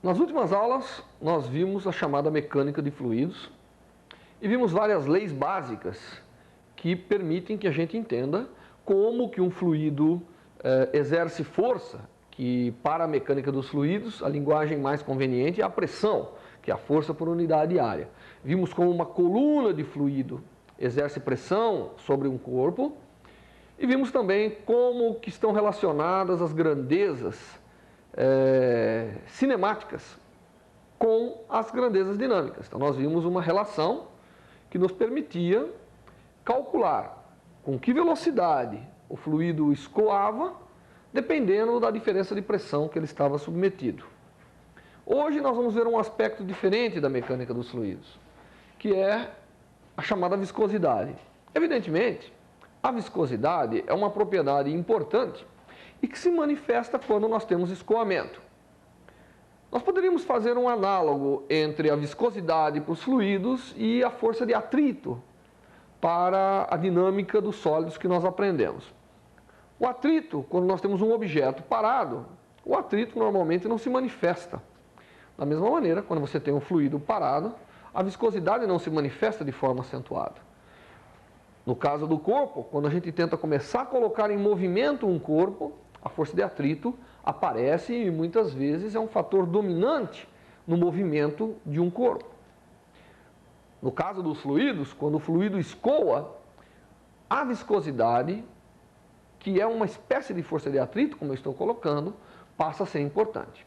Nas últimas aulas, nós vimos a chamada mecânica de fluidos e vimos várias leis básicas que permitem que a gente entenda como que um fluido exerce força, que para a mecânica dos fluidos, a linguagem mais conveniente é a pressão, que é a força por unidade de área. Vimos como uma coluna de fluido exerce pressão sobre um corpo e vimos também como que estão relacionadas as grandezas cinemáticas com as grandezas dinâmicas. Então nós vimos uma relação que nos permitia calcular com que velocidade o fluido escoava, dependendo da diferença de pressão que ele estava submetido. Hoje nós vamos ver um aspecto diferente da mecânica dos fluidos, que é a chamada viscosidade. Evidentemente, a viscosidade é uma propriedade importante e que se manifesta quando nós temos escoamento. Nós poderíamos fazer um análogo entre a viscosidade para os fluidos e a força de atrito para a dinâmica dos sólidos que nós aprendemos. O atrito, quando nós temos um objeto parado, o atrito normalmente não se manifesta. Da mesma maneira, quando você tem um fluido parado, a viscosidade não se manifesta de forma acentuada. No caso do corpo, quando a gente tenta começar a colocar em movimento um corpo, a força de atrito aparece e muitas vezes é um fator dominante no movimento de um corpo. No caso dos fluidos, quando o fluido escoa, a viscosidade, que é uma espécie de força de atrito, como eu estou colocando, passa a ser importante.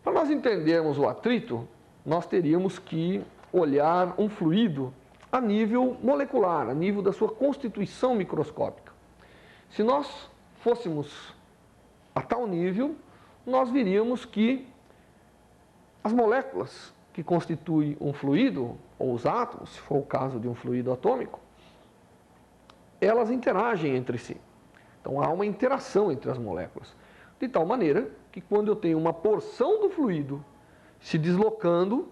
Para nós entendermos o atrito, nós teríamos que olhar um fluido a nível molecular, a nível da sua constituição microscópica. Se nós fôssemos a tal nível, nós veríamos que as moléculas que constituem um fluido, ou os átomos, se for o caso de um fluido atômico, elas interagem entre si. Então há uma interação entre as moléculas, de tal maneira que quando eu tenho uma porção do fluido se deslocando,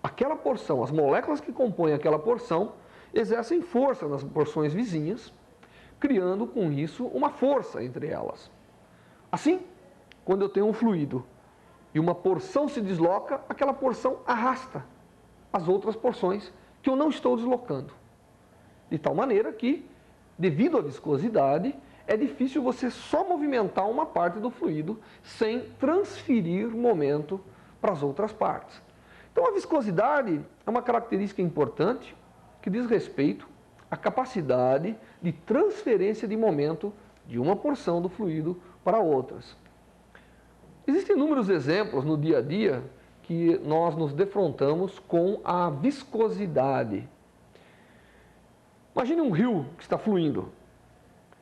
aquela porção, as moléculas que compõem aquela porção, exercem força nas porções vizinhas, criando com isso uma força entre elas. Assim, quando eu tenho um fluido e uma porção se desloca, aquela porção arrasta as outras porções que eu não estou deslocando. De tal maneira que, devido à viscosidade, é difícil você só movimentar uma parte do fluido sem transferir momento para as outras partes. Então a viscosidade é uma característica importante que diz respeito à capacidade de transferência de momento de uma porção do fluido para outras. Existem inúmeros exemplos no dia a dia que nós nos defrontamos com a viscosidade. Imagine um rio que está fluindo.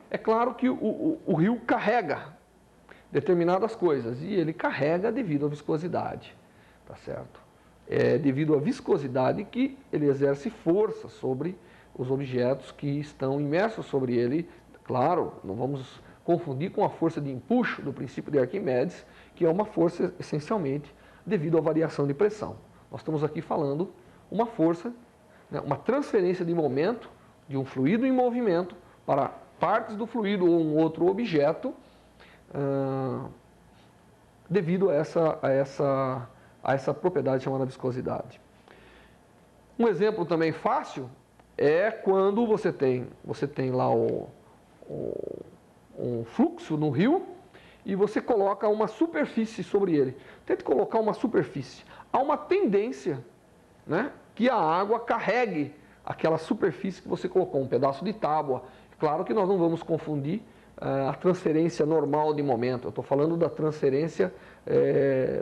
É claro que o rio carrega determinadas coisas e ele carrega devido à viscosidade, tá certo? É devido à viscosidade que ele exerce força sobre os objetos que estão imersos sobre ele. Claro, não vamos confundir com a força de empuxo do princípio de Arquimedes, que é uma força essencialmente devido à variação de pressão. Nós estamos aqui falando uma força, né, uma transferência de momento de um fluido em movimento para partes do fluido ou um outro objeto, devido a essa propriedade chamada viscosidade. Um exemplo também fácil é quando você tem lá um fluxo no rio e você coloca uma superfície sobre ele. Tente colocar uma superfície. Há uma tendência, né, que a água carregue aquela superfície que você colocou, um pedaço de tábua. Claro que nós não vamos confundir a transferência normal de momento. Eu estou falando da transferência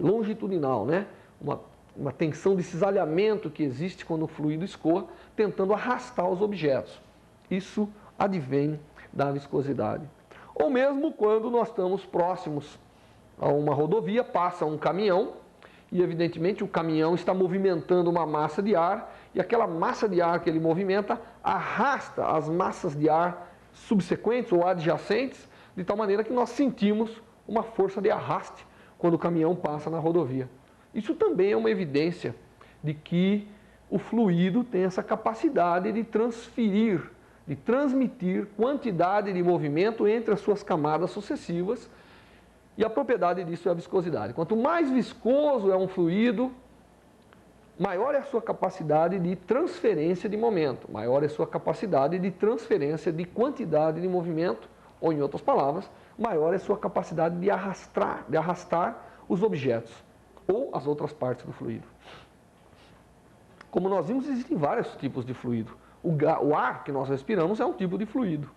longitudinal, né? Uma tensão de cisalhamento que existe quando o fluido escoa, tentando arrastar os objetos. Isso advém da viscosidade. Ou mesmo quando nós estamos próximos a uma rodovia, passa um caminhão e evidentemente o caminhão está movimentando uma massa de ar e aquela massa de ar que ele movimenta arrasta as massas de ar subsequentes ou adjacentes, de tal maneira que nós sentimos uma força de arraste quando o caminhão passa na rodovia. Isso também é uma evidência de que o fluido tem essa capacidade de transferir, de transmitir quantidade de movimento entre as suas camadas sucessivas E a propriedade disso é a viscosidade. Quanto mais viscoso é um fluido, maior é a sua capacidade de transferência de momento, maior é a sua capacidade de transferência de quantidade de movimento, ou em outras palavras, maior é a sua capacidade de arrastar os objetos ou as outras partes do fluido. Como nós vimos, existem vários tipos de fluido. O ar que nós respiramos é um tipo de fluido,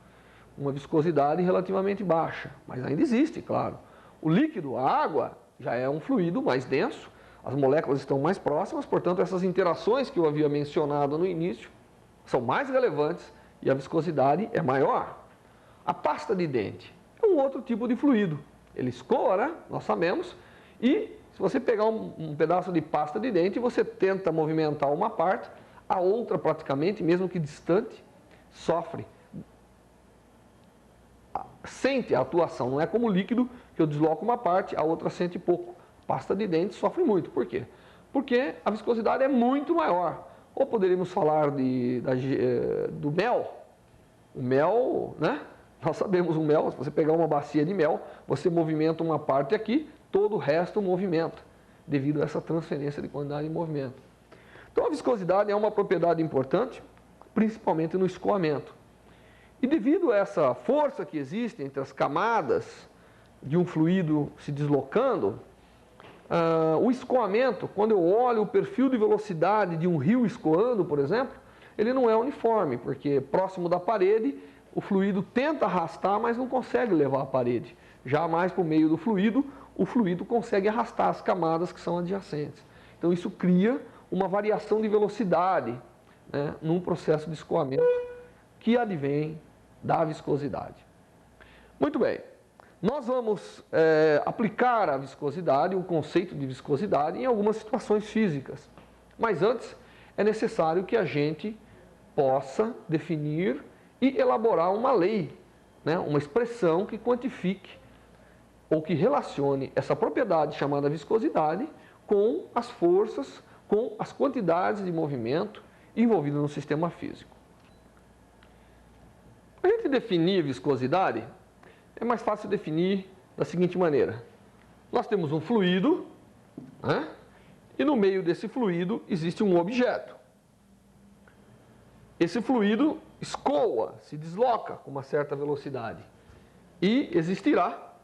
uma viscosidade relativamente baixa, mas ainda existe, claro. O líquido, a água, já é um fluido mais denso, as moléculas estão mais próximas, portanto, essas interações que eu havia mencionado no início são mais relevantes e a viscosidade é maior. A pasta de dente é um outro tipo de fluido. Ele escoa, né? Nós sabemos, e se você pegar um pedaço de pasta de dente, você tenta movimentar uma parte, a outra praticamente, mesmo que distante, sofre. Sente a atuação, não é como líquido que eu desloco uma parte, a outra sente pouco. Pasta de dente sofre muito. Por quê? Porque a viscosidade é muito maior. Ou poderíamos falar do mel. O mel, né? Nós sabemos o mel, se você pegar uma bacia de mel, você movimenta uma parte aqui, todo o resto movimenta, devido a essa transferência de quantidade de movimento. Então a viscosidade é uma propriedade importante, principalmente no escoamento. E devido a essa força que existe entre as camadas de um fluido se deslocando, o escoamento, quando eu olho o perfil de velocidade de um rio escoando, por exemplo, ele não é uniforme, porque próximo da parede o fluido tenta arrastar, mas não consegue levar a parede. Já mais por meio do fluido, o fluido consegue arrastar as camadas que são adjacentes. Então isso cria uma variação de velocidade, né, num processo de escoamento que advém da viscosidade. Muito bem, nós vamos aplicar a viscosidade, o conceito de viscosidade, em algumas situações físicas. Mas antes é necessário que a gente possa definir e elaborar uma lei, né, uma expressão que quantifique ou que relacione essa propriedade chamada viscosidade com as forças, com as quantidades de movimento envolvidas no sistema físico. Para a gente definir viscosidade, é mais fácil definir da seguinte maneira. Nós temos um fluido, né, e no meio desse fluido existe um objeto. Esse fluido escoa, se desloca com uma certa velocidade e existirá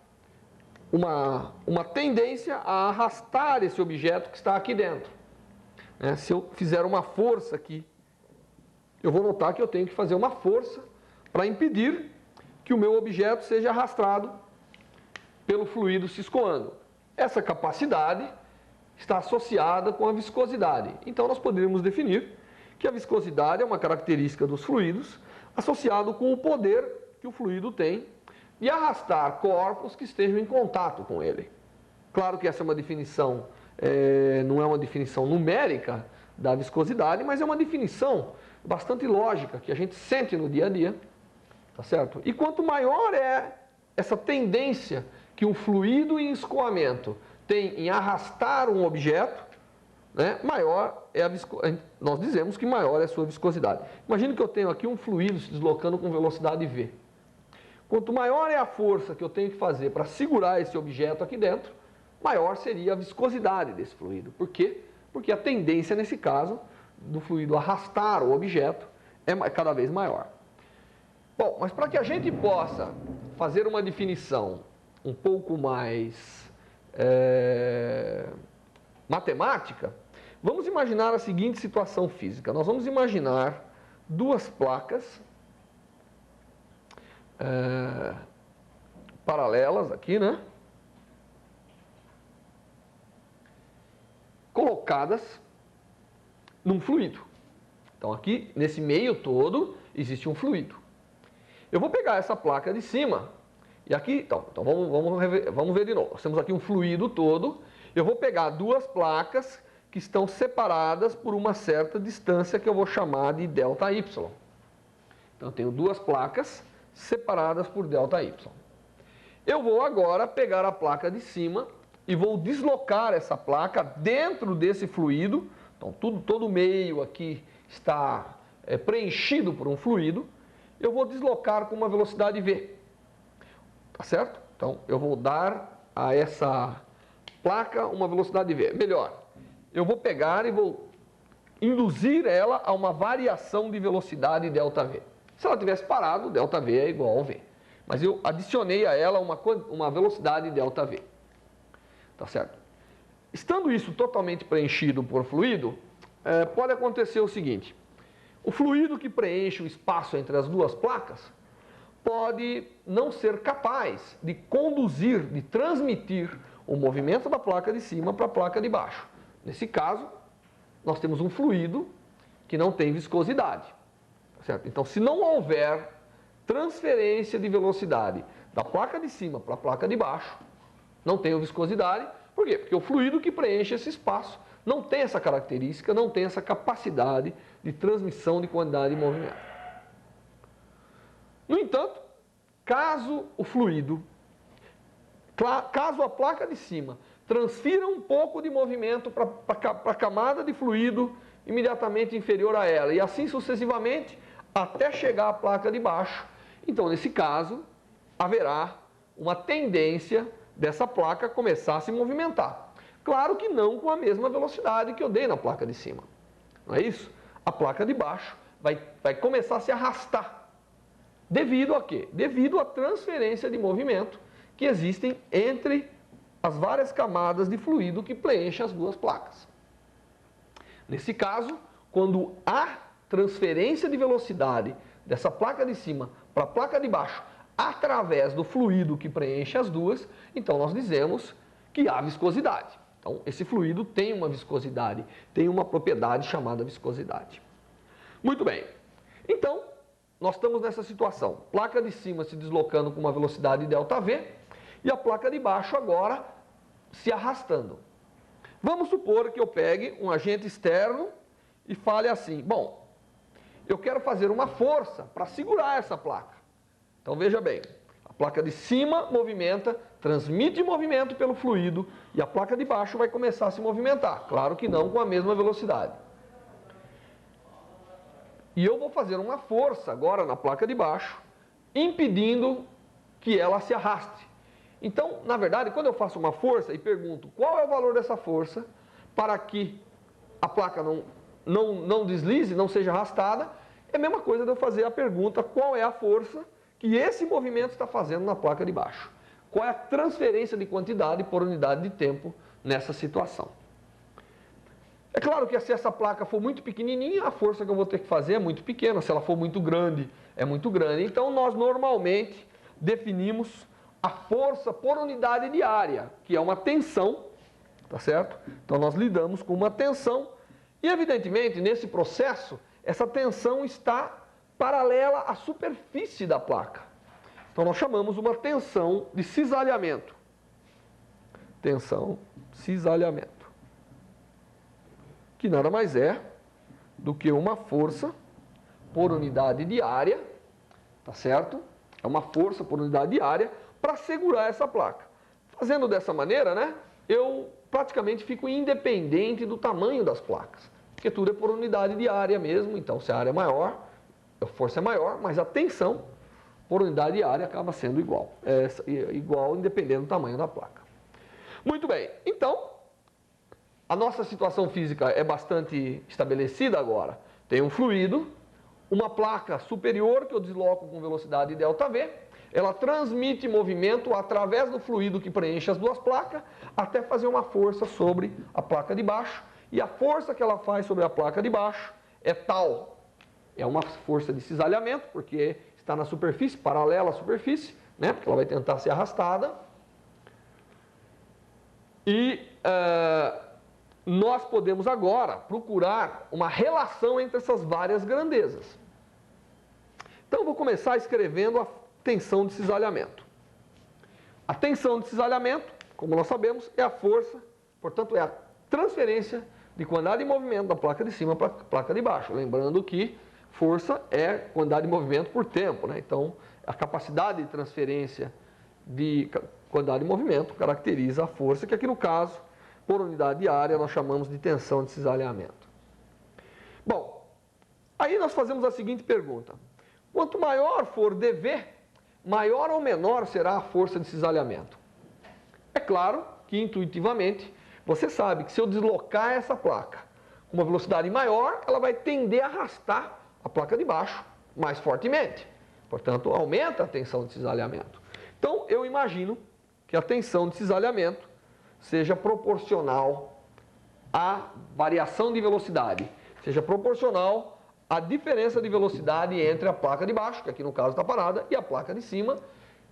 uma tendência a arrastar esse objeto que está aqui dentro. Se eu fizer uma força aqui, eu vou notar que eu tenho que fazer uma força para impedir que o meu objeto seja arrastado pelo fluido se escoando. Essa capacidade está associada com a viscosidade. Então nós poderíamos definir que a viscosidade é uma característica dos fluidos associado com o poder que o fluido tem de arrastar corpos que estejam em contato com ele. Claro que essa é uma definição, não é uma definição numérica da viscosidade, mas é uma definição bastante lógica que a gente sente no dia a dia, tá certo? E quanto maior é essa tendência que um fluido em escoamento tem em arrastar um objeto, né, maior é nós dizemos que maior é a sua viscosidade. Imagine que eu tenho aqui um fluido se deslocando com velocidade v. Quanto maior é a força que eu tenho que fazer para segurar esse objeto aqui dentro, maior seria a viscosidade desse fluido. Por quê? Porque a tendência, nesse caso, do fluido arrastar o objeto é cada vez maior. Bom, mas para que a gente possa fazer uma definição um pouco mais matemática, vamos imaginar a seguinte situação física. Nós vamos imaginar duas placas paralelas aqui, né? Colocadas num fluido. Então aqui, nesse meio todo, existe um fluido. Eu vou pegar essa placa de cima, e aqui, então vamos ver de novo. Nós temos aqui um fluido todo, eu vou pegar duas placas que estão separadas por uma certa distância que eu vou chamar de ΔY. Então eu tenho duas placas separadas por ΔY. Eu vou agora pegar a placa de cima e vou deslocar essa placa dentro desse fluido. Então todo o meio aqui está preenchido por um fluido. Eu vou deslocar com uma velocidade v. Tá certo? Então eu vou dar a essa placa uma velocidade V? Melhor, eu vou pegar e vou induzir ela a uma variação de velocidade ΔV. Se ela tivesse parado, ΔV é igual ao V. Mas eu adicionei a ela uma velocidade ΔV. Tá certo? Estando isso totalmente preenchido por fluido, pode acontecer o seguinte. O fluido que preenche o espaço entre as duas placas pode não ser capaz de conduzir, de transmitir o movimento da placa de cima para a placa de baixo. Nesse caso, nós temos um fluido que não tem viscosidade. Certo? Então, se não houver transferência de velocidade da placa de cima para a placa de baixo, não tem viscosidade. Por quê? Porque o fluido que preenche esse espaço não tem essa característica, não tem essa capacidade de transmissão de quantidade de movimento. No entanto, caso a placa de cima transfira um pouco de movimento para a camada de fluido imediatamente inferior a ela, e assim sucessivamente, até chegar à placa de baixo, então nesse caso, haverá uma tendência dessa placa começar a se movimentar. Claro que não com a mesma velocidade que eu dei na placa de cima. Não é isso? A placa de baixo vai começar a se arrastar. Devido a quê? Devido à transferência de movimento que existem entre as várias camadas de fluido que preenchem as duas placas. Nesse caso, quando há transferência de velocidade dessa placa de cima para a placa de baixo através do fluido que preenche as duas, então nós dizemos que há viscosidade. Então, esse fluido tem uma viscosidade, tem uma propriedade chamada viscosidade. Muito bem. Então, nós estamos nessa situação. Placa de cima se deslocando com uma velocidade ΔV e a placa de baixo agora se arrastando. Vamos supor que eu pegue um agente externo e fale assim, bom, eu quero fazer uma força para segurar essa placa. Então veja bem, a placa de cima movimenta, transmite movimento pelo fluido e a placa de baixo vai começar a se movimentar. Claro que não com a mesma velocidade. E eu vou fazer uma força agora na placa de baixo, impedindo que ela se arraste. Então, na verdade, quando eu faço uma força e pergunto qual é o valor dessa força para que a placa não deslize, não seja arrastada, é a mesma coisa de eu fazer a pergunta qual é a força que esse movimento está fazendo na placa de baixo. Qual é a transferência de quantidade por unidade de tempo nessa situação. É claro que se essa placa for muito pequenininha, a força que eu vou ter que fazer é muito pequena. Se ela for muito grande, é muito grande. Então, nós normalmente definimos a força por unidade de área, que é uma tensão, tá certo? Então, nós lidamos com uma tensão e, evidentemente, nesse processo, essa tensão está paralela à superfície da placa. Então, nós chamamos uma tensão de cisalhamento. Tensão, cisalhamento. Que nada mais é do que uma força por unidade de área, tá certo? É uma força por unidade de área para segurar essa placa. Fazendo dessa maneira, né, eu praticamente fico independente do tamanho das placas, porque tudo é por unidade de área mesmo, então se a área é maior, a força é maior, mas a tensão por unidade de área acaba sendo igual. Igual independente do tamanho da placa. Muito bem, então, a nossa situação física é bastante estabelecida agora. Tem um fluido, uma placa superior que eu desloco com velocidade ΔV, ela transmite movimento através do fluido que preenche as duas placas até fazer uma força sobre a placa de baixo. E a força que ela faz sobre a placa de baixo é tal. É uma força de cisalhamento, porque está na superfície, paralela à superfície, né? Porque ela vai tentar ser arrastada. E nós podemos agora procurar uma relação entre essas várias grandezas. Então, eu vou começar escrevendo a tensão de cisalhamento. A tensão de cisalhamento, como nós sabemos, é a força, portanto, é a transferência de quantidade de movimento da placa de cima para a placa de baixo. Lembrando que força é quantidade de movimento por tempo, né? Então, a capacidade de transferência de quantidade de movimento caracteriza a força, que aqui no caso, por unidade de área, nós chamamos de tensão de cisalhamento. Bom, aí nós fazemos a seguinte pergunta. Quanto maior for dV, maior ou menor será a força de cisalhamento? É claro que intuitivamente você sabe que se eu deslocar essa placa com uma velocidade maior, ela vai tender a arrastar a placa de baixo mais fortemente. Portanto, aumenta a tensão de cisalhamento. Então, eu imagino que a tensão de cisalhamento seja proporcional à variação de velocidade, seja proporcional à diferença de velocidade entre a placa de baixo, que aqui no caso está parada, e a placa de cima.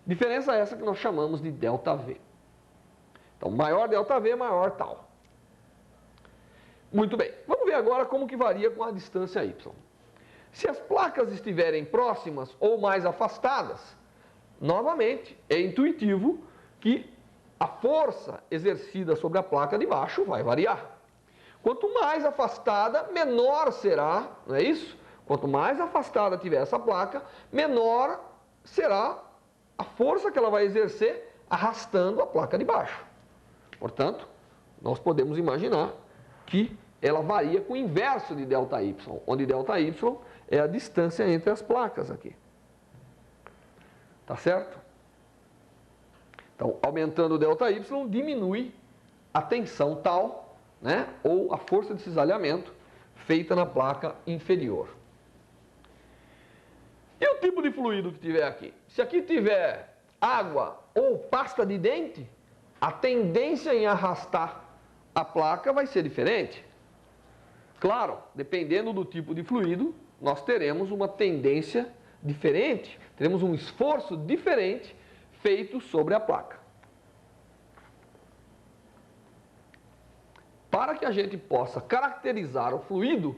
Diferença essa que nós chamamos de ΔV. Então, maior ΔV, maior tal. Muito bem, vamos ver agora como que varia com a distância y. Se as placas estiverem próximas ou mais afastadas, novamente é intuitivo que a força exercida sobre a placa de baixo vai variar. Quanto mais afastada, menor será, não é isso? Quanto mais afastada tiver essa placa, menor será a força que ela vai exercer arrastando a placa de baixo. Portanto, nós podemos imaginar que ela varia com o inverso de ΔY, onde ΔY é a distância entre as placas aqui. Tá certo? Então, aumentando o ΔY, diminui a tensão tal, né, ou a força de cisalhamento feita na placa inferior. E o tipo de fluido que tiver aqui? Se aqui tiver água ou pasta de dente, a tendência em arrastar a placa vai ser diferente. Claro, dependendo do tipo de fluido, nós teremos uma tendência diferente, teremos um esforço diferente feito sobre a placa. Para que a gente possa caracterizar o fluido,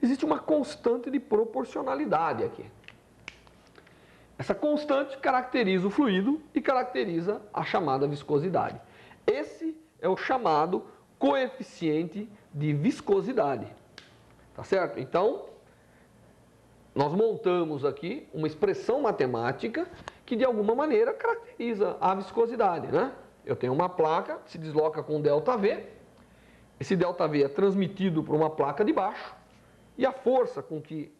existe uma constante de proporcionalidade aqui. Essa constante caracteriza o fluido e caracteriza a chamada viscosidade. Esse é o chamado coeficiente de viscosidade. Tá certo? Então, nós montamos aqui uma expressão matemática que de alguma maneira caracteriza a viscosidade, né? Eu tenho uma placa que se desloca com ΔV, esse ΔV é transmitido por uma placa de baixo e a força com que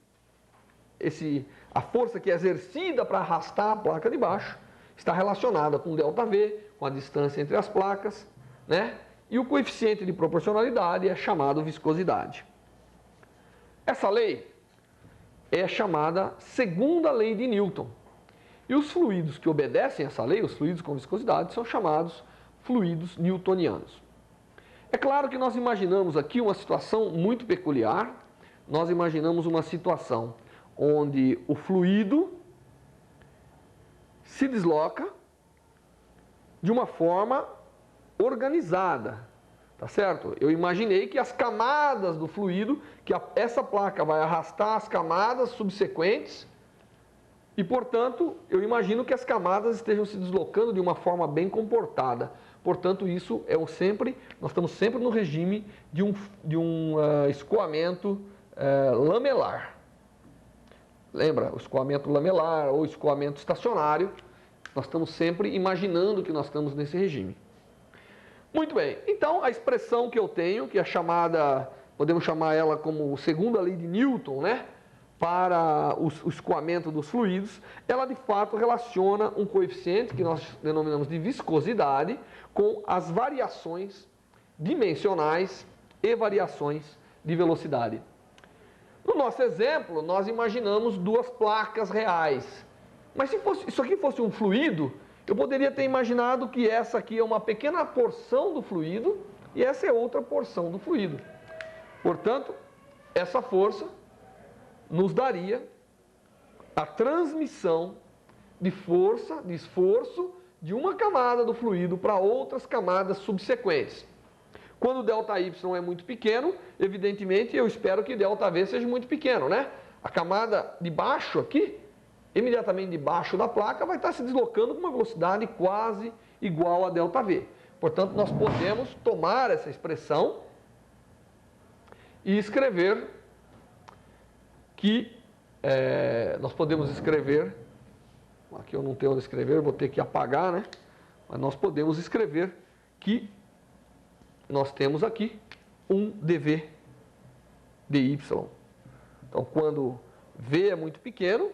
a força que é exercida para arrastar a placa de baixo está relacionada com ΔV, com a distância entre as placas, né? E o coeficiente de proporcionalidade é chamado viscosidade. Essa lei é chamada segunda lei de Newton. E os fluidos que obedecem a essa lei, os fluidos com viscosidade, são chamados fluidos newtonianos. É claro que nós imaginamos aqui uma situação muito peculiar. Nós imaginamos uma situação onde o fluido se desloca de uma forma organizada, tá certo? Eu imaginei que as camadas do fluido, que essa placa vai arrastar as camadas subsequentes e, portanto, eu imagino que as camadas estejam se deslocando de uma forma bem comportada. Portanto, isso é nós estamos sempre no regime de um escoamento lamelar. Lembra? O escoamento lamelar ou escoamento estacionário, nós estamos sempre imaginando que nós estamos nesse regime. Muito bem, então a expressão que eu tenho, que é chamada, podemos chamar ela como segunda lei de Newton, né? Para o escoamento dos fluidos, ela de fato relaciona um coeficiente que nós denominamos de viscosidade com as variações dimensionais e variações de velocidade. No nosso exemplo, nós imaginamos duas placas reais. Mas se isso aqui fosse um fluido, eu poderia ter imaginado que essa aqui é uma pequena porção do fluido e essa é outra porção do fluido. Portanto, essa força nos daria a transmissão de força, de esforço de uma camada do fluido para outras camadas subsequentes. Quando o ΔY é muito pequeno, evidentemente eu espero que ΔV seja muito pequeno, né? A camada de baixo aqui, imediatamente debaixo da placa, vai estar se deslocando com uma velocidade quase igual a ΔV. Portanto, nós podemos tomar essa expressão e escrever que nós podemos escrever, aqui eu não tenho onde escrever, vou ter que apagar, né? Mas nós podemos escrever que nós temos aqui um dV dy. Então, quando V é muito pequeno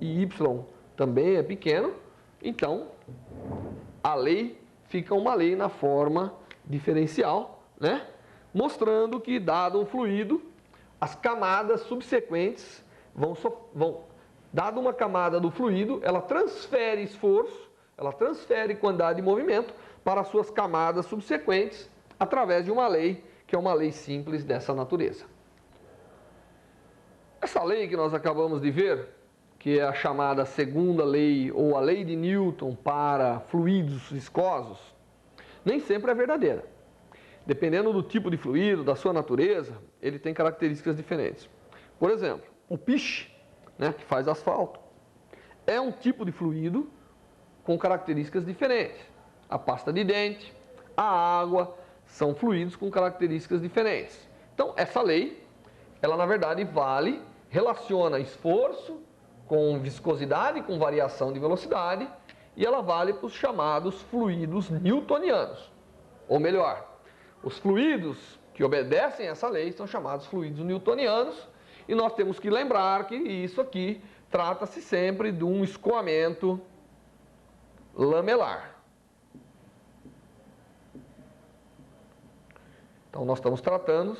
e Y também é pequeno, então a lei fica uma lei na forma diferencial, né? Mostrando que, dado um fluido, as camadas subsequentes dado uma camada do fluido, ela transfere esforço, ela transfere quantidade de movimento para as suas camadas subsequentes através de uma lei, que é uma lei simples dessa natureza. Essa lei que nós acabamos de ver, que é a chamada segunda lei ou a lei de Newton para fluidos viscosos, nem sempre é verdadeira. Dependendo do tipo de fluido, da sua natureza, ele tem características diferentes. Por exemplo, o piche, né, que faz asfalto, é um tipo de fluido com características diferentes. A pasta de dente, a água, são fluidos com características diferentes. Então, essa lei, ela na verdade relaciona esforço com viscosidade, com variação de velocidade, e ela vale para os chamados fluidos newtonianos. Ou melhor, os fluidos que obedecem a essa lei são chamados fluidos newtonianos, e nós temos que lembrar que isso aqui trata-se sempre de um escoamento lamelar. Então, nós estamos tratando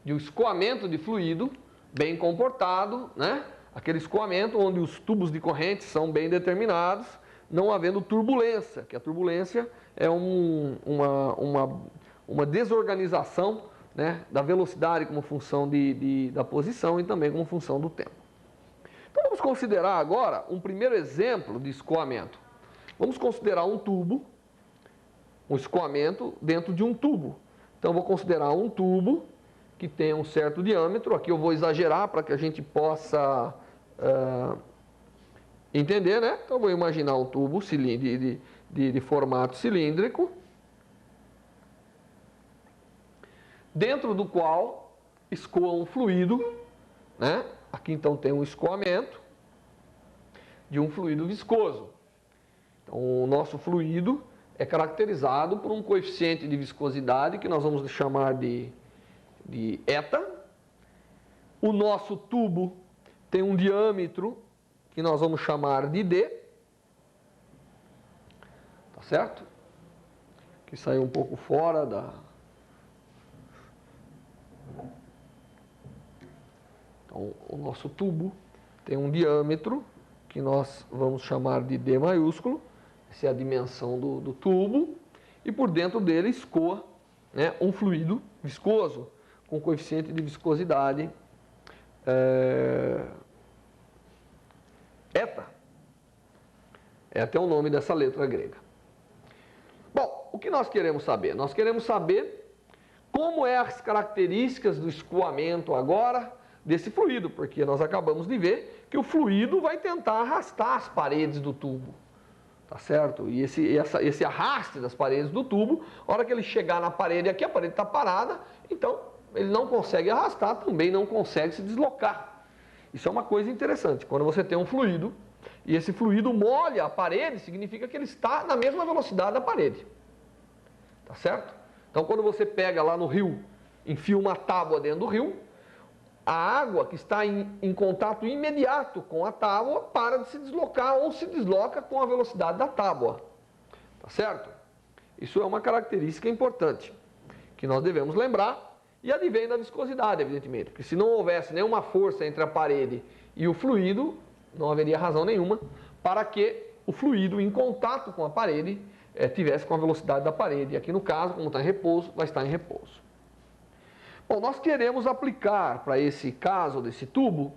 de um escoamento de fluido bem comportado, né? Aquele escoamento onde os tubos de corrente são bem determinados, não havendo turbulência, que a turbulência é uma desorganização, né, da velocidade como função da posição e também como função do tempo. Então vamos considerar agora um primeiro exemplo de escoamento. Vamos considerar um tubo, um escoamento dentro de um tubo. Então eu vou considerar um tubo que tem um certo diâmetro, aqui eu vou exagerar para que a gente possa entender, né? Então eu vou imaginar um tubo de formato cilíndrico, dentro do qual escoa um fluido, né? Aqui então tem um escoamento de um fluido viscoso. Então o nosso fluido é caracterizado por um coeficiente de viscosidade que nós vamos chamar de eta. O nosso tubo tem um diâmetro que nós vamos chamar de d. Tá certo? Que saiu um pouco fora da... Então, o nosso tubo tem um diâmetro que nós vamos chamar de D maiúsculo. Essa é a dimensão do tubo. E por dentro dele escoa, né, um fluido viscoso com coeficiente de viscosidade eta. É até o nome dessa letra grega. Bom, o que nós queremos saber? Nós queremos saber como é as características do escoamento agora desse fluido, porque nós acabamos de ver que o fluido vai tentar arrastar as paredes do tubo, tá certo? E esse arraste das paredes do tubo, a hora que ele chegar na parede aqui, a parede está parada, então ele não consegue arrastar, também não consegue se deslocar. Isso é uma coisa interessante, quando você tem um fluido, e esse fluido molha a parede, significa que ele está na mesma velocidade da parede, tá certo? Então quando você pega lá no rio, enfia uma tábua dentro do rio, a água que está em contato imediato com a tábua para de se deslocar ou se desloca com a velocidade da tábua. Tá certo? Isso é uma característica importante que nós devemos lembrar e advém da viscosidade, evidentemente. Porque se não houvesse nenhuma força entre a parede e o fluido, não haveria razão nenhuma para que o fluido em contato com a parede tivesse com a velocidade da parede. E aqui no caso, como está em repouso, vai estar em repouso. Bom, nós queremos aplicar para esse caso desse tubo,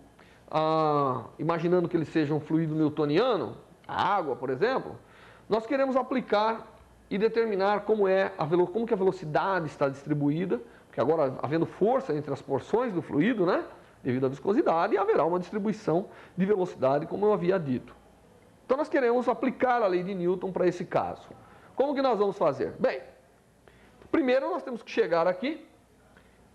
imaginando que ele seja um fluido newtoniano, a água, por exemplo, nós queremos aplicar e determinar como que a velocidade está distribuída, porque agora, havendo força entre as porções do fluido, né, devido à viscosidade, haverá uma distribuição de velocidade, como eu havia dito. Então, nós queremos aplicar a lei de Newton para esse caso. Como que nós vamos fazer? Bem, primeiro nós temos que chegar aqui,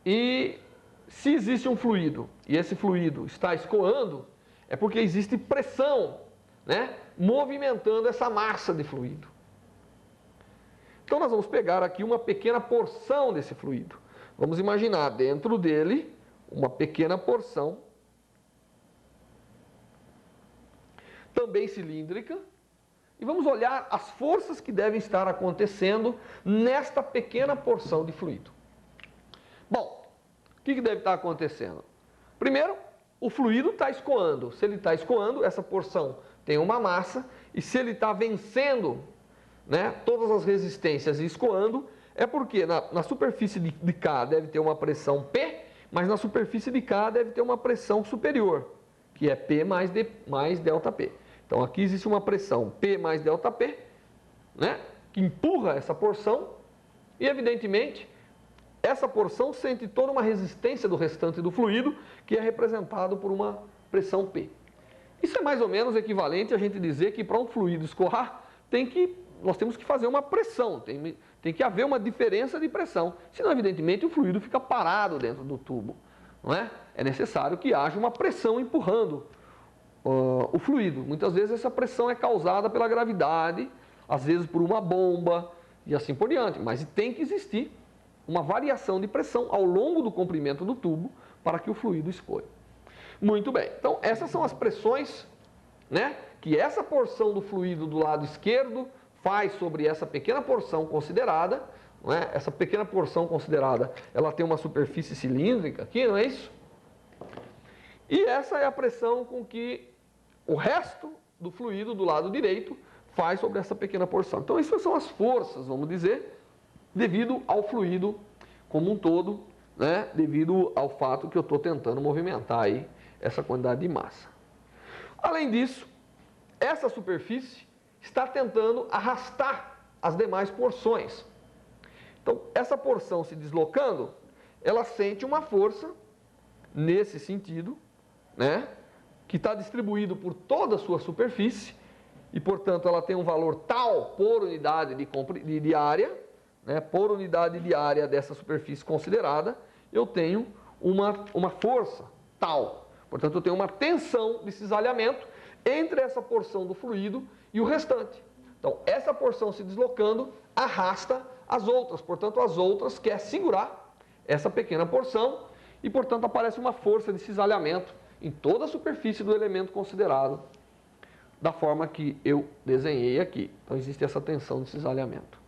e se existe um fluido e esse fluido está escoando, é porque existe pressão, né, movimentando essa massa de fluido. Então nós vamos pegar aqui uma pequena porção desse fluido. Vamos imaginar dentro dele uma pequena porção, também cilíndrica, e vamos olhar as forças que devem estar acontecendo nesta pequena porção de fluido. Bom, o que deve estar acontecendo? Primeiro, o fluido está escoando. Se ele está escoando, essa porção tem uma massa, e se ele está vencendo, né, todas as resistências e escoando, é porque na superfície de K deve ter uma pressão P, mas na superfície de K deve ter uma pressão superior, que é P mais ΔP. Então aqui existe uma pressão P mais ΔP, né, que empurra essa porção, e evidentemente essa porção sente toda uma resistência do restante do fluido, que é representado por uma pressão P. Isso é mais ou menos equivalente a gente dizer que para um fluido escoar, nós temos que fazer uma pressão, tem que haver uma diferença de pressão. Senão, evidentemente, o fluido fica parado dentro do tubo. Não é? É necessário que haja uma pressão empurrando o fluido. Muitas vezes essa pressão é causada pela gravidade, às vezes por uma bomba e assim por diante. Mas tem que existir uma variação de pressão ao longo do comprimento do tubo para que o fluido escoe. Muito bem, então essas são as pressões, né, que essa porção do fluido do lado esquerdo faz sobre essa pequena porção considerada, não é? Essa pequena porção considerada, ela tem uma superfície cilíndrica aqui, não é isso? E essa é a pressão com que o resto do fluido do lado direito faz sobre essa pequena porção. Então essas são as forças, vamos dizer, devido ao fluido como um todo, né, devido ao fato que eu estou tentando movimentar aí essa quantidade de massa. Além disso, essa superfície está tentando arrastar as demais porções. Então, essa porção se deslocando, ela sente uma força nesse sentido, né, que está distribuído por toda a sua superfície, e, portanto, ela tem um valor tal por unidade de área, né, por unidade de área dessa superfície considerada, eu tenho uma força tal. Portanto, eu tenho uma tensão de cisalhamento entre essa porção do fluido e o restante. Então, essa porção se deslocando arrasta as outras. Portanto, as outras querem segurar essa pequena porção e, portanto, aparece uma força de cisalhamento em toda a superfície do elemento considerado, da forma que eu desenhei aqui. Então, existe essa tensão de cisalhamento.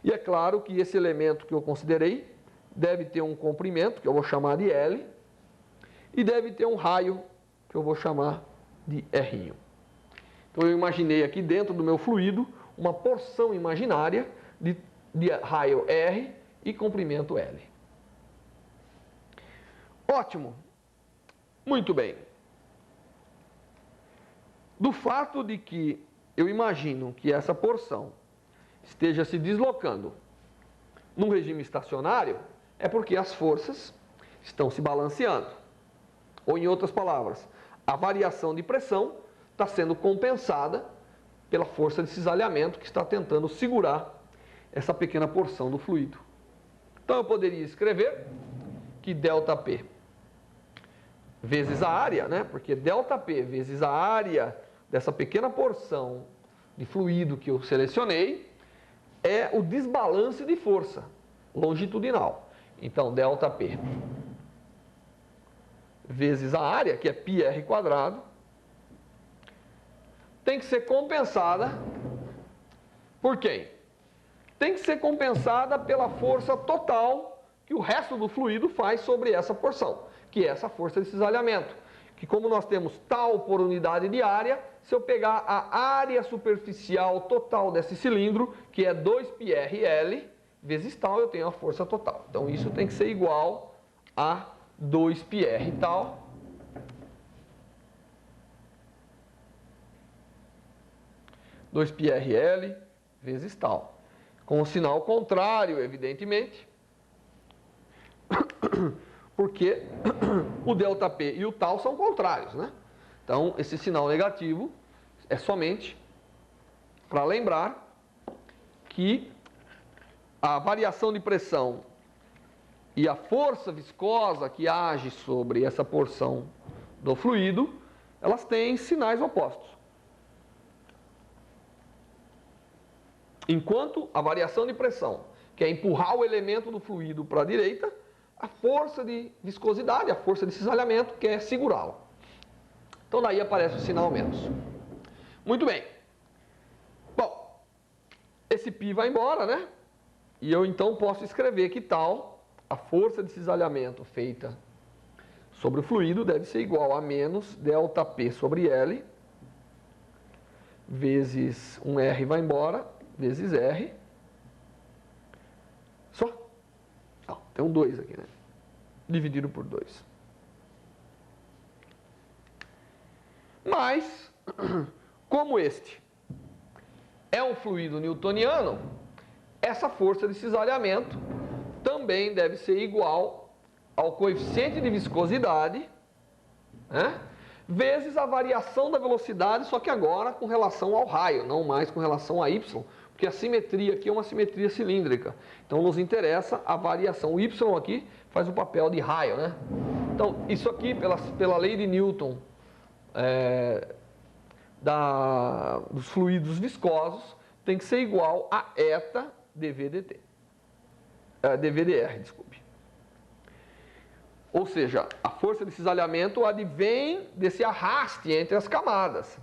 E é claro que esse elemento que eu considerei deve ter um comprimento, que eu vou chamar de L, e deve ter um raio, que eu vou chamar de R. Então, eu imaginei aqui dentro do meu fluido uma porção imaginária de raio R e comprimento L. Ótimo. Muito bem. Do fato de que eu imagino que essa porção esteja se deslocando num regime estacionário, é porque as forças estão se balanceando. Ou, em outras palavras, a variação de pressão está sendo compensada pela força de cisalhamento que está tentando segurar essa pequena porção do fluido. Então, eu poderia escrever que ΔP vezes a área, né? Porque ΔP vezes a área dessa pequena porção de fluido que eu selecionei é o desbalance de força longitudinal. Então, ΔP vezes a área, que é πr², tem que ser compensada por quem? Tem que ser compensada pela força total que o resto do fluido faz sobre essa porção, que é essa força de cisalhamento. Que, como nós temos tal por unidade de área, se eu pegar a área superficial total desse cilindro, que é 2πrL, vezes tal, eu tenho a força total. Então, isso tem que ser igual a 2πr tal, vezes tal. Com o sinal contrário, evidentemente, porque o ΔP e o tal são contrários, né? Então, esse sinal negativo é somente para lembrar que a variação de pressão e a força viscosa que age sobre essa porção do fluido, elas têm sinais opostos. Enquanto a variação de pressão quer empurrar o elemento do fluido para a direita, a força de viscosidade, a força de cisalhamento quer segurá-lo. Então daí aparece o sinal menos. Muito bem. esse π vai embora, né? E eu então posso escrever que tal a força de cisalhamento feita sobre o fluido deve ser igual a menos ΔP sobre L, vezes um R vai embora, vezes R. Só? Não, tem um 2 aqui, né? Dividido por 2. Mas, como este é um fluido newtoniano, essa força de cisalhamento também deve ser igual ao coeficiente de viscosidade, né, vezes a variação da velocidade, só que agora com relação ao raio, não mais com relação a y, porque a simetria aqui é uma simetria cilíndrica. Então nos interessa a variação. O y aqui faz o papel de raio, né? Então isso aqui, pela lei de Newton, dos fluidos viscosos, tem que ser igual a eta dV/dt. dV/dr, desculpe. Ou seja, a força de cisalhamento advém desse arraste entre as camadas,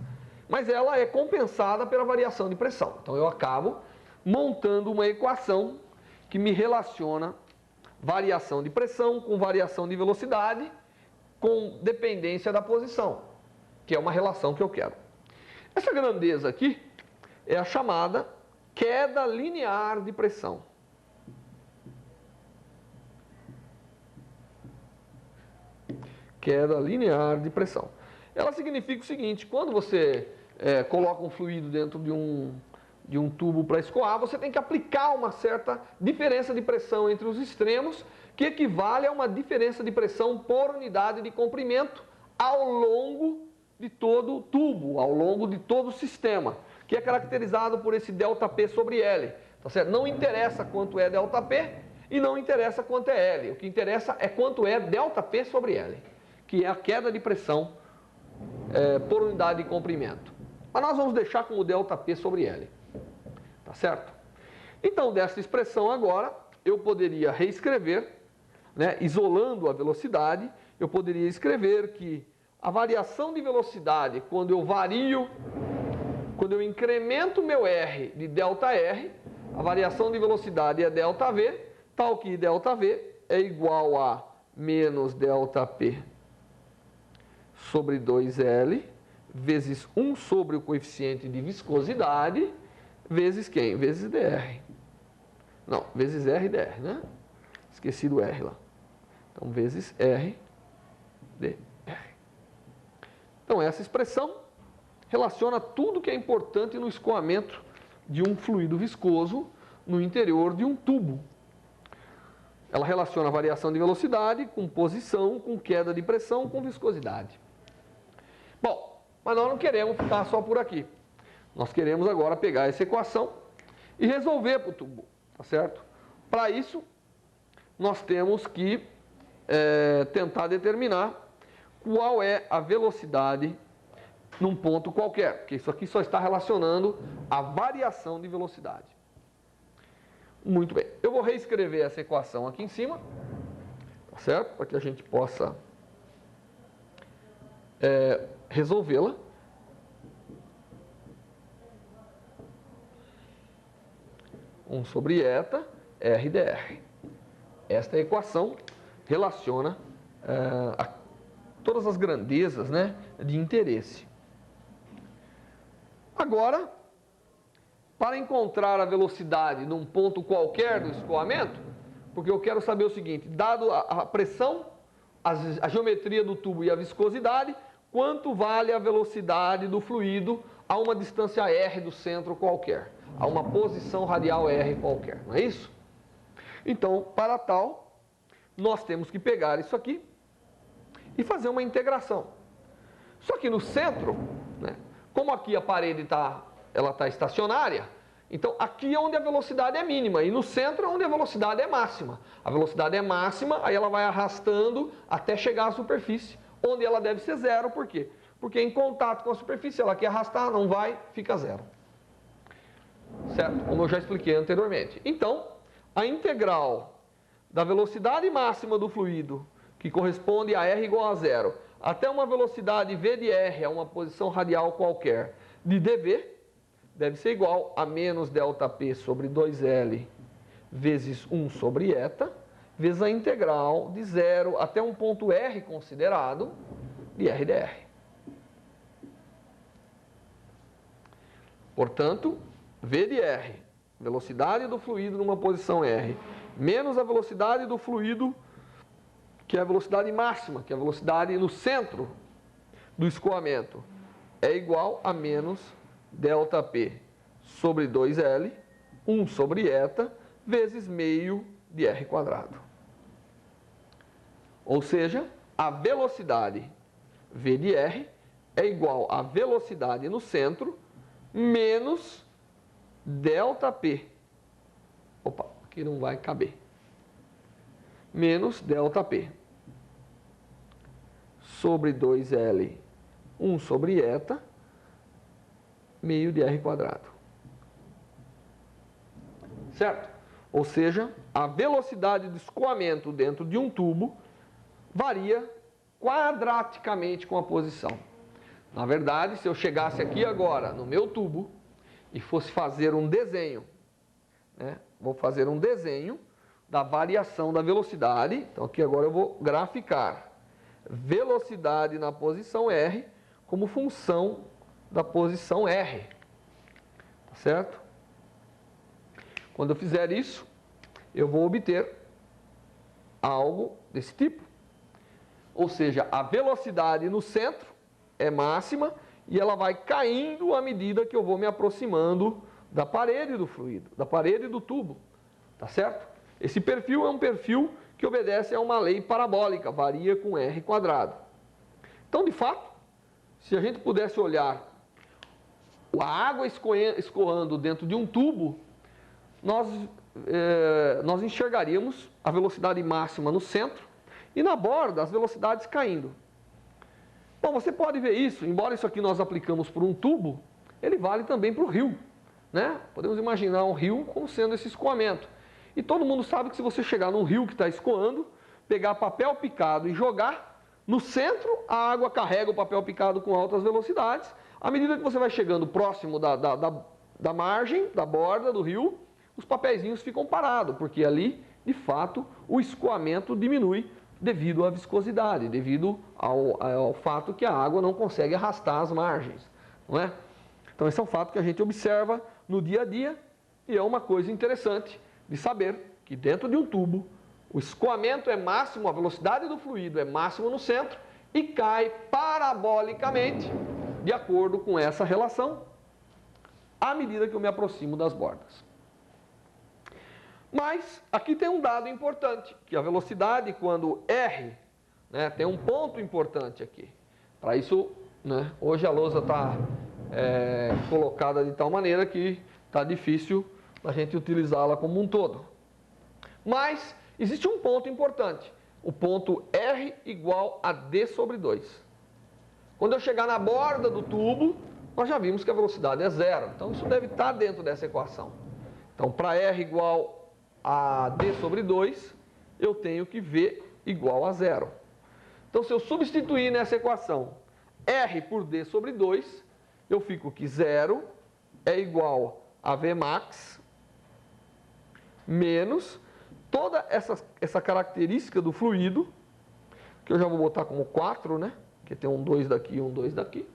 mas ela é compensada pela variação de pressão. Então eu acabo montando uma equação que me relaciona variação de pressão com variação de velocidade com dependência da posição, que é uma relação que eu quero. Essa grandeza aqui é a chamada queda linear de pressão. Queda linear de pressão. Ela significa o seguinte: quando você coloca um fluido dentro de um tubo para escoar, você tem que aplicar uma certa diferença de pressão entre os extremos, que equivale a uma diferença de pressão por unidade de comprimento ao longo de todo o tubo, ao longo de todo o sistema, que é caracterizado por esse ΔP sobre L. Tá certo? Não interessa quanto é ΔP e não interessa quanto é L. O que interessa é quanto é ΔP sobre L, que é a queda de pressão por unidade de comprimento. Mas nós vamos deixar como ΔP sobre L. Tá certo? Então, dessa expressão agora, eu poderia reescrever, né, isolando a velocidade, eu poderia escrever que a variação de velocidade, quando eu incremento meu R de ΔR, a variação de velocidade é ΔV, tal que ΔV é igual a menos ΔP sobre 2L, vezes 1 sobre o coeficiente de viscosidade, vezes quem? Vezes dr. Não, vezes R dr, né? Esqueci do R lá. Então, vezes R dr. Então, essa expressão relaciona tudo que é importante no escoamento de um fluido viscoso no interior de um tubo. Ela relaciona a variação de velocidade com posição, com queda de pressão, com viscosidade. Bom, mas nós não queremos ficar só por aqui. Nós queremos agora pegar essa equação e resolver para o tubo, tá certo? Para isso, nós temos que tentar determinar qual é a velocidade num ponto qualquer, porque isso aqui só está relacionando a variação de velocidade. Muito bem, eu vou reescrever essa equação aqui em cima, tá certo? Para que a gente possa resolvê-la. Um sobre eta, R dr. Esta equação relaciona todas as grandezas, né, de interesse. Agora, para encontrar a velocidade num ponto qualquer do escoamento, porque eu quero saber o seguinte: dado a pressão, a geometria do tubo e a viscosidade, quanto vale a velocidade do fluido a uma distância R do centro qualquer, a uma posição radial R qualquer, não é isso? Então, para tal, nós temos que pegar isso aqui e fazer uma integração. Só que no centro, né, como aqui a parede está estacionária, então aqui é onde a velocidade é mínima e no centro é onde a velocidade é máxima. A velocidade é máxima, aí ela vai arrastando até chegar à superfície, onde ela deve ser zero. Por quê? Porque em contato com a superfície ela quer arrastar, não vai, fica zero. Certo? Como eu já expliquei anteriormente. Então, a integral da velocidade máxima do fluido, que corresponde a R igual a zero, até uma velocidade V de R, a uma posição radial qualquer, de dV, deve ser igual a menos ΔP sobre 2L vezes 1 sobre eta, vezes a integral de 0 até um ponto R considerado de R dr. Portanto, V de R, velocidade do fluido numa posição R, menos a velocidade do fluido, que é a velocidade máxima, que é a velocidade no centro do escoamento, é igual a menos ΔP sobre 2L, 1 sobre eta, vezes meio de R quadrado. Ou seja, a velocidade V de R é igual à velocidade no centro menos ΔP. Opa, aqui não vai caber. Menos ΔP sobre 2L, 1 sobre eta, meio de R quadrado. Certo? Ou seja, a velocidade de escoamento dentro de um tubo varia quadraticamente com a posição. Na verdade, se eu chegasse aqui agora no meu tubo e fosse fazer um desenho, né? Vou fazer um desenho da variação da velocidade. Então aqui agora eu vou graficar velocidade na posição R como função da posição R. Tá certo? Quando eu fizer isso, eu vou obter algo desse tipo. Ou seja, a velocidade no centro é máxima e ela vai caindo à medida que eu vou me aproximando da parede do fluido, da parede do tubo. Tá certo? Esse perfil é um perfil que obedece a uma lei parabólica, varia com R quadrado. Então, de fato, se a gente pudesse olhar a água escoando dentro de um tubo, nós enxergaríamos a velocidade máxima no centro e na borda as velocidades caindo. Bom, você pode ver isso, embora isso aqui nós aplicamos por um tubo, ele vale também para o rio, né? Podemos imaginar um rio como sendo esse escoamento. E todo mundo sabe que se você chegar num rio que está escoando, pegar papel picado e jogar, no centro a água carrega o papel picado com altas velocidades. À medida que você vai chegando próximo da margem, da borda do rio, os papeizinhos ficam parados, porque ali, de fato, o escoamento diminui devido à viscosidade, devido ao fato que a água não consegue arrastar as margens, não é? Então esse é um fato que a gente observa no dia a dia e é uma coisa interessante de saber que dentro de um tubo o escoamento é máximo, a velocidade do fluido é máximo no centro e cai parabolicamente de acordo com essa relação à medida que eu me aproximo das bordas. Mas aqui tem um dado importante, que a velocidade quando R, né, tem um ponto importante aqui. Para isso, né, hoje a lousa está colocada de tal maneira que está difícil a gente utilizá-la como um todo. Mas existe um ponto importante, o ponto R igual a D sobre 2. Quando eu chegar na borda do tubo, nós já vimos que a velocidade é zero. Então isso deve estar dentro dessa equação. Então para R igual a D sobre 2, eu tenho que V igual a zero. Então se eu substituir nessa equação R por D sobre 2, eu fico que zero é igual a Vmax menos toda essa característica do fluido, que eu já vou botar como 4, né? Que tem um 2 daqui e um 2 daqui,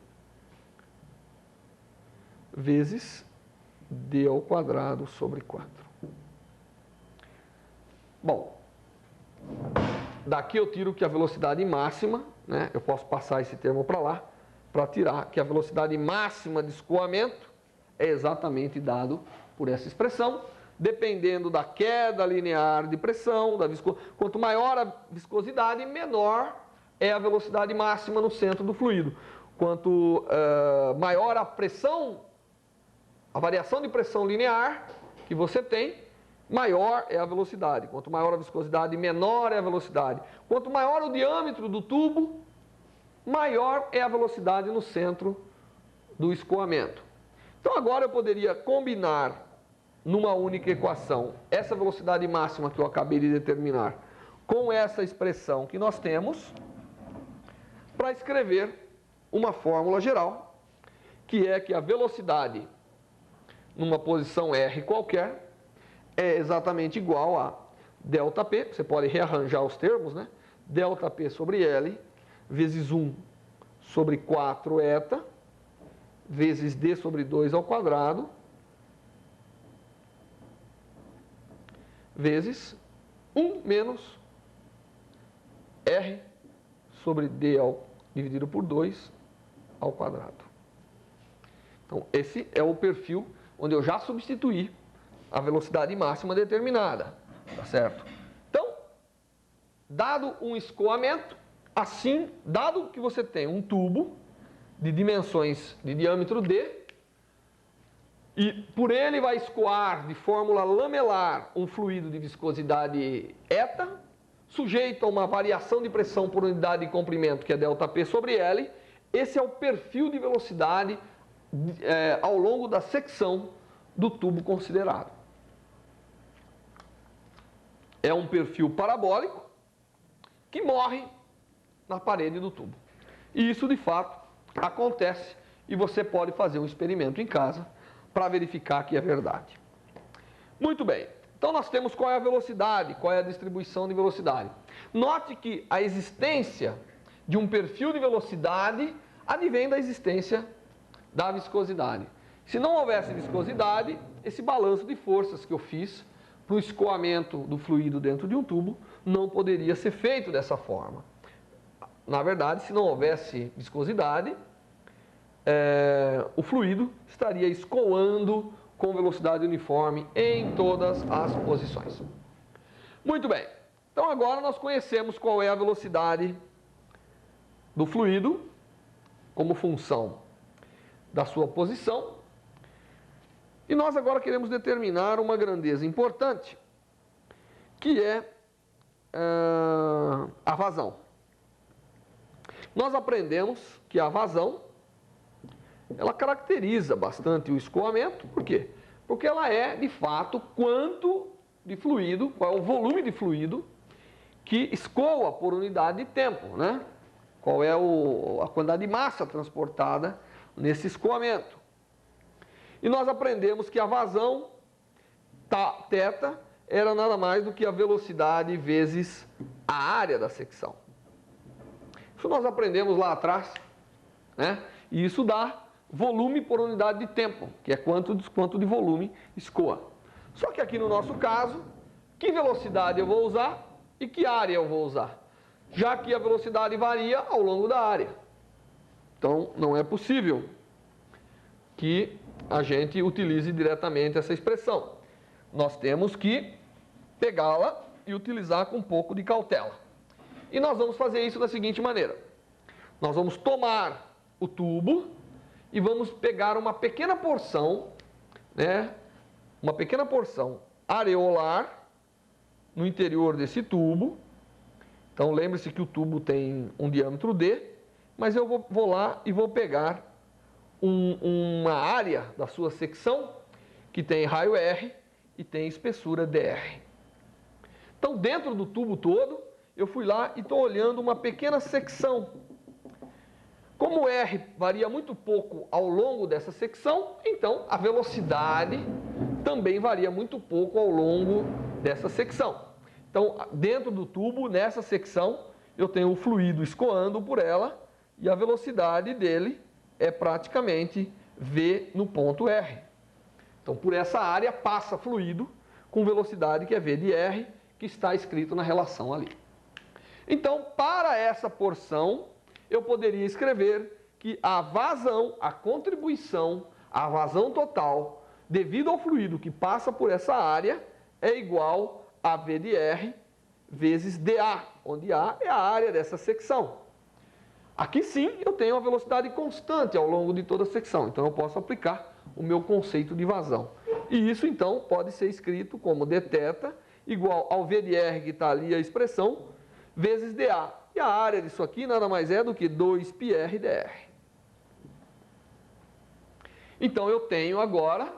vezes D ao quadrado sobre 4. Bom, daqui eu tiro que a velocidade máxima, né? Eu posso passar esse termo para lá, para tirar que a velocidade máxima de escoamento é exatamente dado por essa expressão, dependendo da queda linear de pressão, quanto maior a viscosidade, menor é a velocidade máxima no centro do fluido. Quanto maior a pressão, a variação de pressão linear que você tem, maior é a velocidade. Quanto maior a viscosidade, menor é a velocidade. Quanto maior o diâmetro do tubo, maior é a velocidade no centro do escoamento. Então agora eu poderia combinar numa única equação essa velocidade máxima que eu acabei de determinar com essa expressão que nós temos para escrever uma fórmula geral, que é que a velocidade numa posição R qualquer é exatamente igual a ΔP, você pode rearranjar os termos, né? ΔP sobre L vezes 1 sobre 4 eta vezes D sobre 2 ao quadrado vezes 1 menos R sobre D dividido por 2 ao quadrado. Então, esse é o perfil onde eu já substituí a velocidade máxima determinada, tá certo? Então, dado um escoamento, assim, dado que você tem um tubo de dimensões de diâmetro D, e por ele vai escoar de fórmula lamelar um fluido de viscosidade eta, sujeito a uma variação de pressão por unidade de comprimento, que é ΔP sobre L, esse é o perfil de velocidade ao longo da secção do tubo considerado. É um perfil parabólico que morre na parede do tubo. E isso, de fato, acontece e você pode fazer um experimento em casa para verificar que é verdade. Muito bem. Então, nós temos qual é a velocidade, qual é a distribuição de velocidade. Note que a existência de um perfil de velocidade advém da existência da viscosidade. Se não houvesse viscosidade, esse balanço de forças que eu fiz para o escoamento do fluido dentro de um tubo não poderia ser feito dessa forma. Na verdade, se não houvesse viscosidade, o fluido estaria escoando com velocidade uniforme em todas as posições. Muito bem. Então agora nós conhecemos qual é a velocidade do fluido como função da sua posição. E nós agora queremos determinar uma grandeza importante, que é a vazão. Nós aprendemos que a vazão, ela caracteriza bastante o escoamento. Por quê? Porque ela é, de fato, quanto de fluido, qual é o volume de fluido que escoa por unidade de tempo, né? Qual é a quantidade de massa transportada nesse escoamento. E nós aprendemos que a vazão, θ, era nada mais do que a velocidade vezes a área da secção. Isso nós aprendemos lá atrás, né? E isso dá volume por unidade de tempo, que é quanto de volume escoa. Só que aqui no nosso caso, que velocidade eu vou usar e que área eu vou usar? Já que a velocidade varia ao longo da área. Então, não é possível que a gente utilize diretamente essa expressão. Nós temos que pegá-la e utilizar com um pouco de cautela. E nós vamos fazer isso da seguinte maneira. Nós vamos tomar o tubo e vamos pegar uma pequena porção, né? Uma pequena porção areolar no interior desse tubo. Então, lembre-se que o tubo tem um diâmetro D, mas eu vou lá e vou pegar uma área da sua secção que tem raio R e tem espessura DR. Então, dentro do tubo todo, eu fui lá e estou olhando uma pequena secção. Como R varia muito pouco ao longo dessa secção, então a velocidade também varia muito pouco ao longo dessa secção. Então, dentro do tubo, nessa secção, eu tenho o fluido escoando por ela e a velocidade dele é praticamente V no ponto R. Então, por essa área passa fluido com velocidade que é V de R, que está escrito na relação ali. Então, para essa porção, eu poderia escrever que a vazão, a contribuição, a vazão total, devido ao fluido que passa por essa área, é igual a V de R vezes dA, onde A é a área dessa secção. Aqui sim eu tenho a velocidade constante ao longo de toda a secção, então eu posso aplicar o meu conceito de vazão. E isso então pode ser escrito como dθ igual ao V de R, que está ali a expressão, vezes dA. E a área disso aqui nada mais é do que 2πr dr. Então eu tenho agora,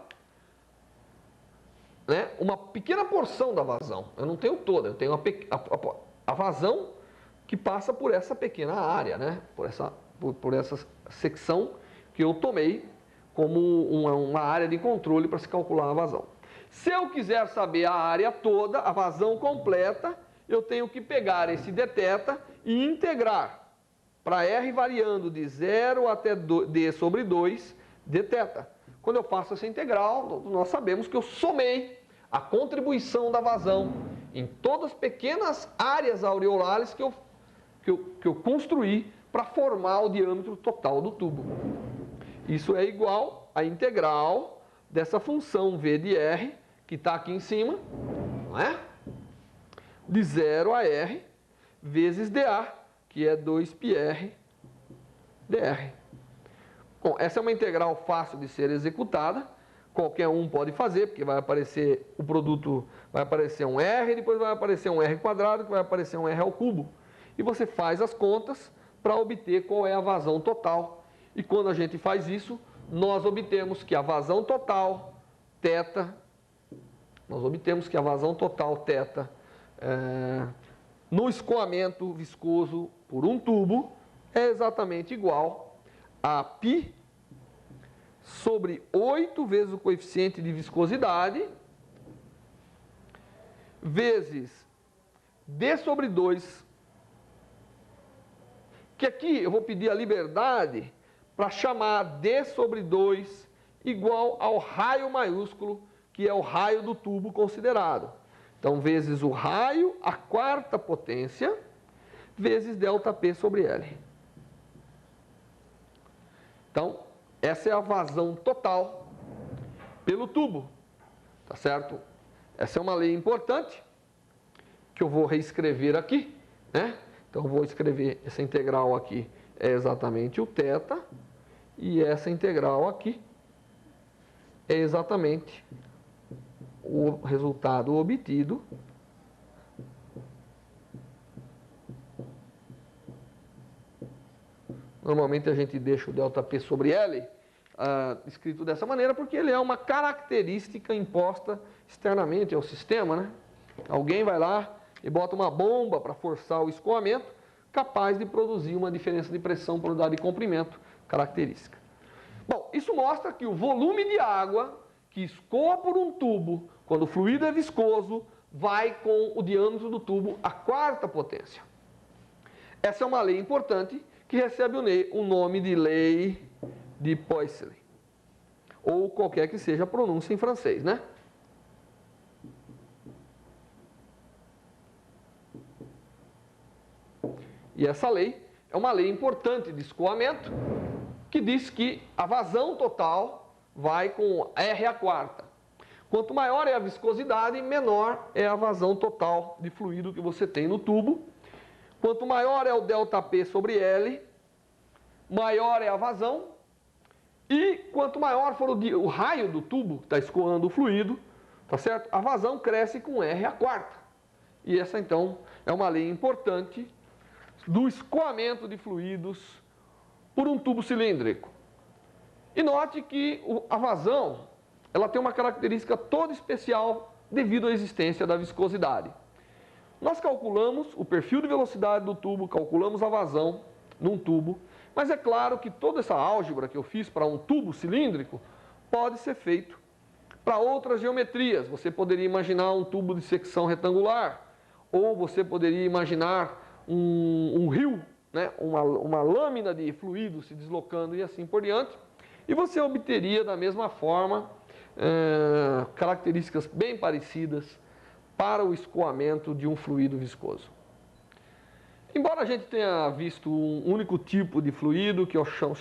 né, uma pequena porção da vazão. Eu não tenho toda, eu tenho a vazão que passa por essa pequena área, né, por essa secção que eu tomei como uma área de controle para se calcular a vazão. Se eu quiser saber a área toda, a vazão completa, eu tenho que pegar esse dθ e integrar para R variando de 0 até d sobre 2 dθ. Quando eu faço essa integral, nós sabemos que eu somei a contribuição da vazão em todas as pequenas áreas aureolares que eu construí para formar o diâmetro total do tubo. Isso é igual à integral dessa função V de R, que está aqui em cima, não é? De 0 a R, vezes dA, que é 2πr dr. Bom, essa é uma integral fácil de ser executada, qualquer um pode fazer, porque vai aparecer o produto, vai aparecer um R, depois vai aparecer um R quadrado, que vai aparecer um R ao cubo. E você faz as contas para obter qual é a vazão total. E quando a gente faz isso, nós obtemos que a vazão total θ, no escoamento viscoso por um tubo é exatamente igual a π sobre 8 vezes o coeficiente de viscosidade vezes d sobre 2, que aqui eu vou pedir a liberdade para chamar d sobre 2 igual ao raio maiúsculo, que é o raio do tubo considerado. Então, vezes o raio, a quarta potência, vezes ΔP sobre L. Então, essa é a vazão total pelo tubo, tá certo? Essa é uma lei importante, que eu vou reescrever aqui, né? Então, eu vou escrever essa integral aqui, é exatamente o θ, e essa integral aqui é exatamente o resultado obtido normalmente a gente deixa o ΔP sobre L escrito dessa maneira porque ele é uma característica imposta externamente ao sistema, né? Alguém vai lá e bota uma bomba para forçar o escoamento, capaz de produzir uma diferença de pressão por unidade de comprimento característica. Bom, isso mostra que o volume de água que escoa por um tubo, quando o fluido é viscoso, vai com o diâmetro do tubo à quarta potência. Essa é uma lei importante que recebe o nome de lei de Poiseuille, ou qualquer que seja a pronúncia em francês, né? E essa lei é uma lei importante de escoamento, que diz que a vazão total vai com R à quarta. Quanto maior é a viscosidade, menor é a vazão total de fluido que você tem no tubo. Quanto maior é o ΔP sobre L, maior é a vazão. E quanto maior for o raio do tubo que está escoando o fluido, tá certo? A vazão cresce com R à quarta. E essa, então, é uma lei importante do escoamento de fluidos por um tubo cilíndrico. E note que a vazão, ela tem uma característica toda especial devido à existência da viscosidade. Nós calculamos o perfil de velocidade do tubo, calculamos a vazão num tubo, mas é claro que toda essa álgebra que eu fiz para um tubo cilíndrico pode ser feito para outras geometrias. Você poderia imaginar um tubo de secção retangular, ou você poderia imaginar um rio, né? uma lâmina de fluido se deslocando e assim por diante. E você obteria da mesma forma características bem parecidas para o escoamento de um fluido viscoso. Embora a gente tenha visto um único tipo de fluido, que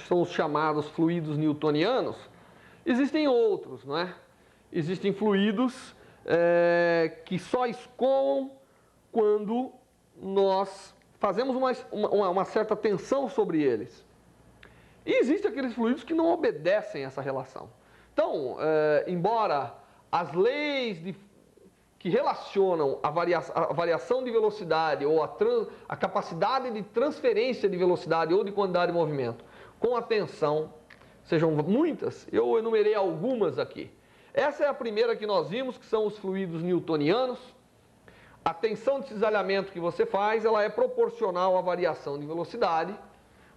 são os chamados fluidos newtonianos, existem outros, não é? Existem fluidos que só escoam quando nós fazemos uma certa tensão sobre eles. E existem aqueles fluidos que não obedecem essa relação. Então, embora as leis que relacionam a variação de velocidade ou a capacidade de transferência de velocidade ou de quantidade de movimento com a tensão sejam muitas, eu enumerei algumas aqui. Essa é a primeira que nós vimos, que são os fluidos newtonianos. A tensão de cisalhamento que você faz, ela é proporcional à variação de velocidade,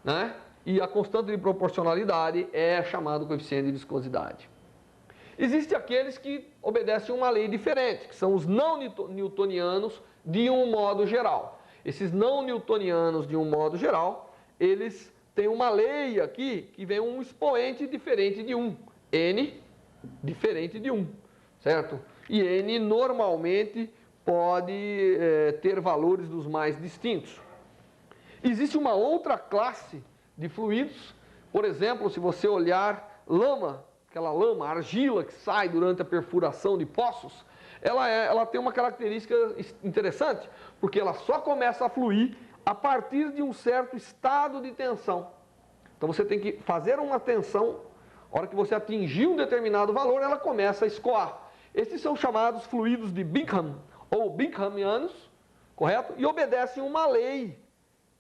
né? e a constante de proporcionalidade é chamado coeficiente de viscosidade. Existem aqueles que obedecem uma lei diferente, que são os não newtonianos de um modo geral. Esses não newtonianos de um modo geral, eles têm uma lei aqui que vem um expoente diferente de 1. N diferente de 1, certo? E N normalmente pode ter valores dos mais distintos. Existe uma outra classe de fluidos, por exemplo, se você olhar lama, aquela lama, argila que sai durante a perfuração de poços, ela tem uma característica interessante, porque ela só começa a fluir a partir de um certo estado de tensão. Então você tem que fazer uma tensão, a hora que você atingir um determinado valor, ela começa a escoar. Esses são chamados fluidos de Bingham, ou Binghamianos, correto? E obedecem uma lei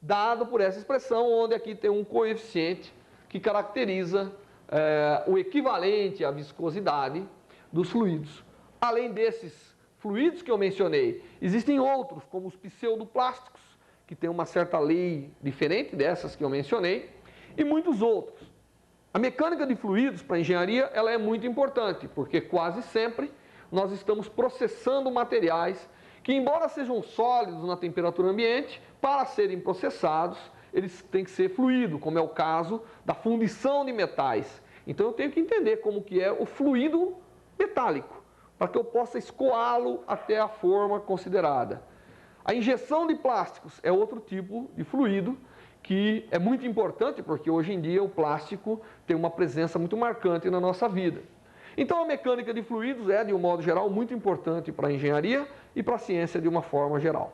dada por essa expressão, onde aqui tem um coeficiente que caracteriza o equivalente à viscosidade dos fluidos. Além desses fluidos que eu mencionei, existem outros, como os pseudoplásticos, que têm uma certa lei diferente dessas que eu mencionei, e muitos outros. A mecânica de fluidos para a engenharia ela é muito importante, porque quase sempre nós estamos processando materiais que, embora sejam sólidos na temperatura ambiente, para serem processados, eles têm que ser fluido, como é o caso da fundição de metais. Então eu tenho que entender como que é o fluido metálico, para que eu possa escoá-lo até a forma considerada. A injeção de plásticos é outro tipo de fluido que é muito importante, porque hoje em dia o plástico tem uma presença muito marcante na nossa vida. Então a mecânica de fluidos é, de um modo geral, muito importante para a engenharia e para a ciência de uma forma geral.